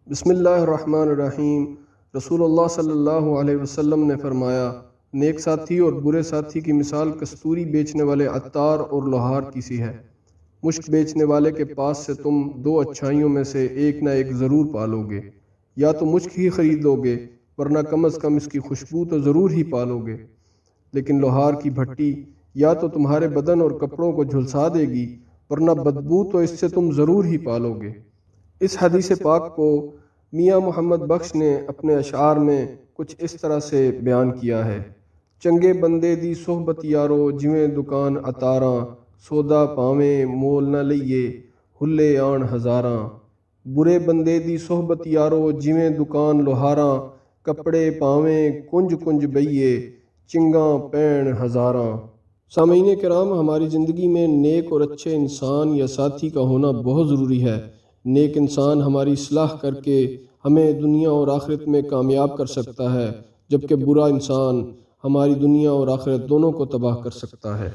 بسم اللہ الرحمن الرحیم۔ رسول اللہ صلی اللہ علیہ وسلم نے فرمایا، نیک ساتھی اور برے ساتھی کی مثال کستوری بیچنے والے عطار اور لوہار کی سی ہے۔ مشک بیچنے والے کے پاس سے تم دو اچھائیوں میں سے ایک نہ ایک ضرور پالو گے، یا تو مشک ہی خرید لو گے ورنہ کم از کم اس کی خوشبو تو ضرور ہی پالو گے، لیکن لوہار کی بھٹی یا تو تمہارے بدن اور کپڑوں کو جھلسا دے گی ورنہ بدبو تو اس سے تم ضرور ہی پالو گے۔ اس حدیث پاک کو میاں محمد بخش نے اپنے اشعار میں کچھ اس طرح سے بیان کیا ہے: چنگے بندے دی صحبت یارو جویں دکان عطاراں، سودا پاویں مول نہ لئیے ہلے آن ہزاراں۔ برے بندے دی صحبت یارو جویں دکان لوہاراں، کپڑے پاویں کنج کنج بئیے چنگاں پین ہزاراں۔ سامعین کرام، ہماری زندگی میں نیک اور اچھے انسان یا ساتھی کا ہونا بہت ضروری ہے۔ نیک انسان ہماری اصلاح کر کے ہمیں دنیا اور آخرت میں کامیاب کر سکتا ہے، جبکہ برا انسان ہماری دنیا اور آخرت دونوں کو تباہ کر سکتا ہے۔